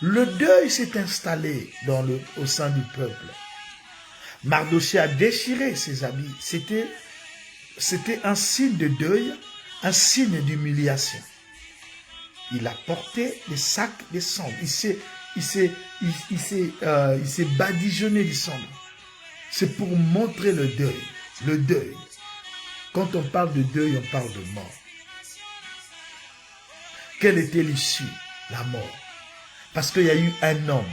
Le deuil s'est installé au sein du peuple. Mardochée a déchiré ses habits. C'était un signe de deuil, un signe d'humiliation. Il a porté des sacs de cendres. Il s'est badigeonné de cendres. C'est pour montrer le deuil. Le deuil. Quand on parle de deuil, on parle de mort. Quelle était l'issue? La mort. Parce qu'il y a eu un homme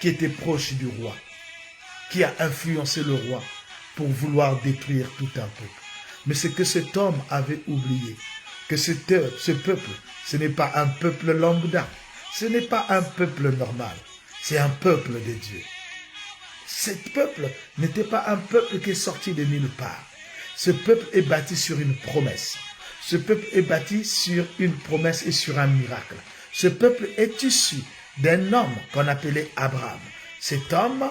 qui était proche du roi, qui a influencé le roi pour vouloir détruire tout un peuple. Mais c'est que cet homme avait oublié que ce peuple, ce n'est pas un peuple lambda, ce n'est pas un peuple normal, c'est un peuple de Dieu. Ce peuple n'était pas un peuple qui est sorti de nulle part. Ce peuple est bâti sur une promesse. Ce peuple est bâti sur une promesse et sur un miracle. Ce peuple est issu d'un homme qu'on appelait Abraham. Cet homme,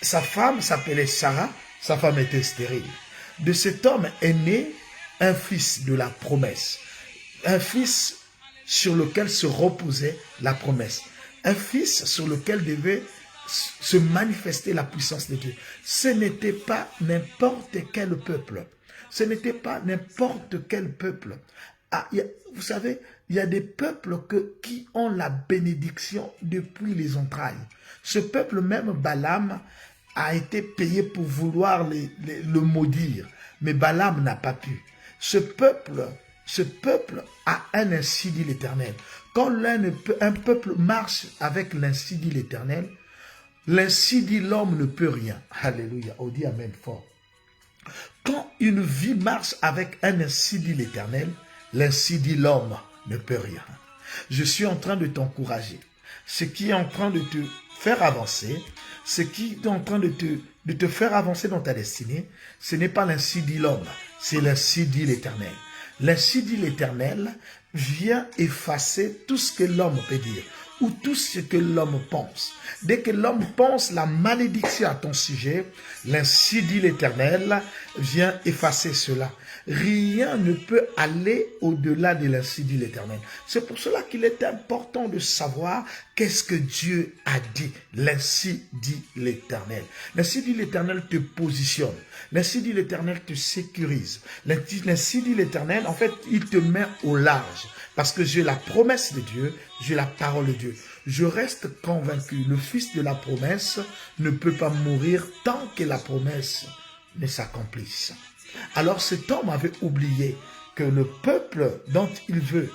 sa femme s'appelait Sarah, sa femme était stérile. De cet homme est né un fils de la promesse. Un fils sur lequel se reposait la promesse. Un fils sur lequel devait se manifester la puissance de Dieu. Ce n'était pas n'importe quel peuple. Ce n'était pas n'importe quel peuple. Ah, vous savez, il y a des peuples qui ont la bénédiction depuis les entrailles. Ce peuple, même Balaam, a été payé pour vouloir le maudire. Mais Balaam n'a pas pu. Ce peuple a un ainsi dit l'Éternel. Quand un peuple marche avec l'ainsi dit l'Éternel, l'ainsi dit l'homme ne peut rien. Alléluia. On dit amen fort. Quand une vie marche avec un ainsi dit l'Éternel, l'ainsi dit l'homme ne peut rien. Je suis en train de t'encourager. Ce qui est en train de te faire avancer, ce qui est en train de te faire avancer dans ta destinée, ce n'est pas l'ainsi dit l'homme, c'est l'ainsi dit l'Éternel. L'ainsi dit l'Éternel vient effacer tout ce que l'homme peut dire ou tout ce que l'homme pense. Dès que l'homme pense la malédiction à ton sujet, l'ainsi dit l'Éternel vient effacer cela. Rien ne peut aller au-delà de l'ainsi dit l'Éternel. C'est pour cela qu'il est important de savoir qu'est-ce que Dieu a dit. L'ainsi dit l'Éternel. L'ainsi dit l'Éternel te positionne. L'ainsi dit l'Éternel te sécurise. L'ainsi dit l'Éternel, en fait, il te met au large. Parce que j'ai la promesse de Dieu, j'ai la parole de Dieu. Je reste convaincu, le fils de la promesse ne peut pas mourir tant que la promesse ne s'accomplisse. Alors cet homme avait oublié que le peuple dont il veut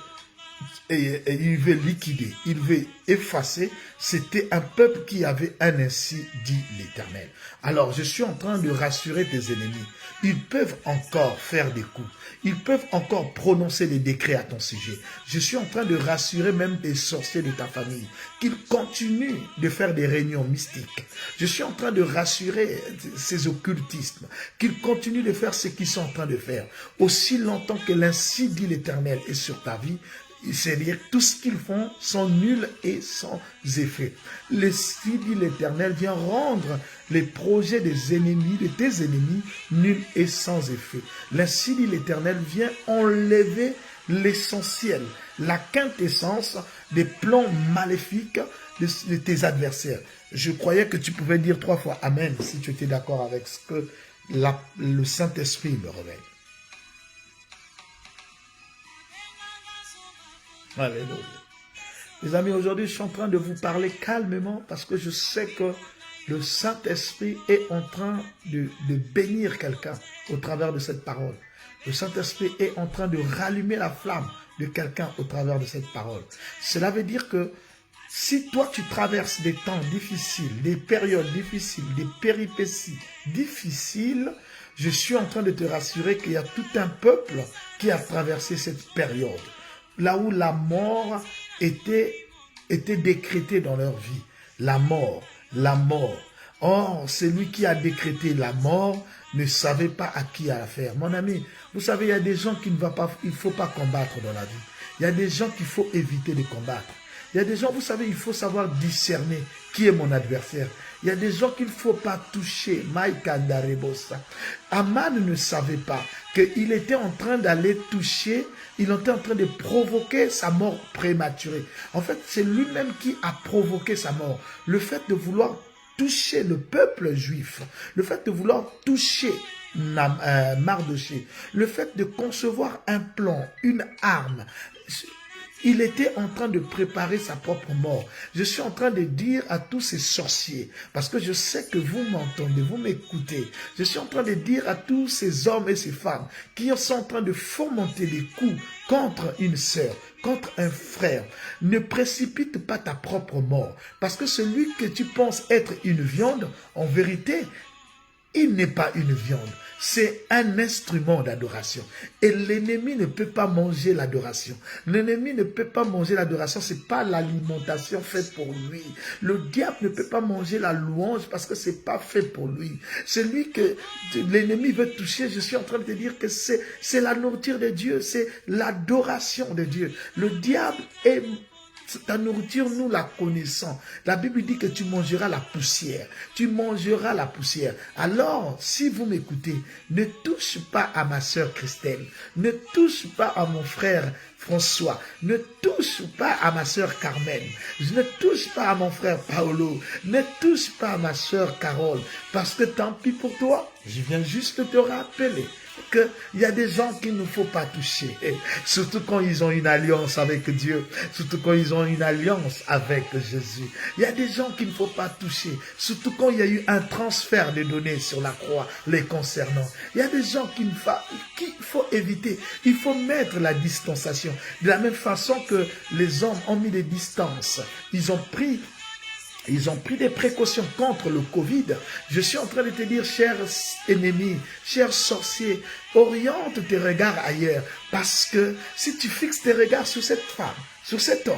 liquider, il veut effacer, c'était un peuple qui avait un ainsi dit l'Éternel. Alors je suis en train de rassurer tes ennemis. Ils peuvent encore faire des coups. Ils peuvent encore prononcer des décrets à ton sujet. Je suis en train de rassurer même les sorciers de ta famille, qu'ils continuent de faire des réunions mystiques. Je suis en train de rassurer ces occultismes, qu'ils continuent de faire ce qu'ils sont en train de faire. Aussi longtemps que l'ainsi dit l'Éternel est sur ta vie, c'est-à-dire tout ce qu'ils font sont nuls et sans effet. L'ainsi dit l'Éternel vient rendre les projets des ennemis, de tes ennemis, nuls et sans effet. L'ainsi dit l'Éternel vient enlever l'essentiel, la quintessence des plans maléfiques de tes adversaires. Je croyais que tu pouvais dire 3 fois Amen si tu étais d'accord avec ce que le Saint-Esprit me révèle. Alléluia. Les amis, aujourd'hui, je suis en train de vous parler calmement parce que je sais que le Saint-Esprit est en train de bénir quelqu'un au travers de cette parole. Le Saint-Esprit est en train de rallumer la flamme de quelqu'un au travers de cette parole. Cela veut dire que si toi, tu traverses des temps difficiles, des périodes difficiles, des péripéties difficiles, je suis en train de te rassurer qu'il y a tout un peuple qui a traversé cette période. Là où la mort était décrétée dans leur vie. La mort, la mort. Or, celui qui a décrété la mort ne savait pas à qui à la faire. Mon ami, vous savez, il y a des gens il ne faut pas combattre dans la vie. Il y a des gens qu'il faut éviter de combattre. Il y a des gens, vous savez, il faut savoir discerner qui est mon adversaire. Il y a des gens qu'il ne faut pas toucher. Aman ne savait pas qu'il était en train d'aller toucher, il était en train de provoquer sa mort prématurée. En fait, c'est lui-même qui a provoqué sa mort. Le fait de vouloir toucher le peuple juif, le fait de vouloir toucher Mardochée, le fait de concevoir un plan, une arme, il était en train de préparer sa propre mort. Je suis en train de dire à tous ces sorciers, parce que je sais que vous m'entendez, vous m'écoutez. Je suis en train de dire à tous ces hommes et ces femmes qui sont en train de fomenter des coups contre une sœur, contre un frère. Ne précipite pas ta propre mort, parce que celui que tu penses être une viande, en vérité, il n'est pas une viande. C'est un instrument d'adoration. Et l'ennemi ne peut pas manger l'adoration. L'ennemi ne peut pas manger l'adoration. Ce n'est pas l'alimentation faite pour lui. Le diable ne peut pas manger la louange parce que ce n'est pas fait pour lui. Celui que l'ennemi veut toucher, je suis en train de te dire que c'est la nourriture de Dieu. C'est l'adoration de Dieu. Le diable est... Ta nourriture, nous la connaissons. La Bible dit que tu mangeras la poussière. Tu mangeras la poussière. Alors, si vous m'écoutez, ne touche pas à ma sœur Christelle. Ne touche pas à mon frère François. Ne touche pas à ma sœur Carmen. Ne touche pas à mon frère Paolo. Ne touche pas à ma sœur Carole. Parce que tant pis pour toi, je viens juste te rappeler qu'il y a des gens qu'il ne faut pas toucher, surtout quand ils ont une alliance avec Dieu, surtout quand ils ont une alliance avec Jésus. Il y a des gens qu'il ne faut pas toucher, surtout quand il y a eu un transfert de données sur la croix les concernant. Il y a des gens qu'il faut éviter. Il faut mettre la distanciation. De la même façon que les hommes ont mis des distances, ils ont pris des précautions contre le Covid. Je suis en train de te dire, chers ennemis, chers sorciers, oriente tes regards ailleurs. Parce que si tu fixes tes regards sur cette femme, sur cet homme,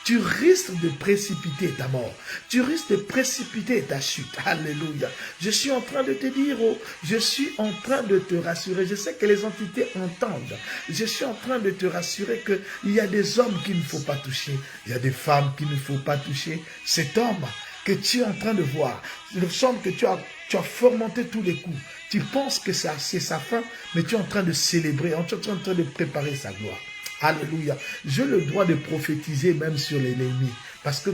tu risques de précipiter ta mort. Tu risques de précipiter ta chute. Alléluia. Je suis en train de te dire, je suis en train de te rassurer. Je sais que les entités entendent. Je suis en train de te rassurer qu'il y a des hommes qu'il ne faut pas toucher. Il y a des femmes qu'il ne faut pas toucher. Cet homme que tu es en train de voir, le homme que tu as fomenté tous les coups. Tu penses que c'est sa fin, mais tu es en train de célébrer, tu es en train de préparer sa gloire. Alléluia. J'ai le droit de prophétiser même sur l'ennemi. Parce que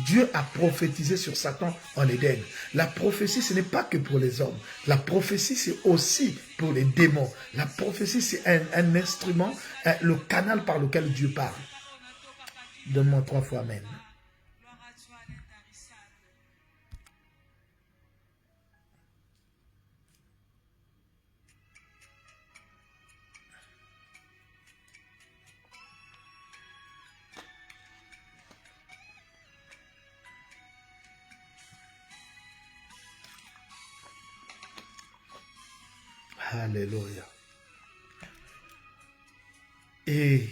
Dieu a prophétisé sur Satan en Éden. La prophétie, ce n'est pas que pour les hommes. La prophétie, c'est aussi pour les démons. La prophétie, c'est un instrument, le canal par lequel Dieu parle. Donne-moi 3 fois Amen. Alléluia. Et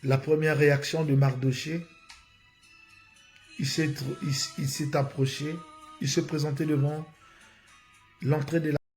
la première réaction de Mardochée, il s'est approché, il se présentait devant l'entrée de la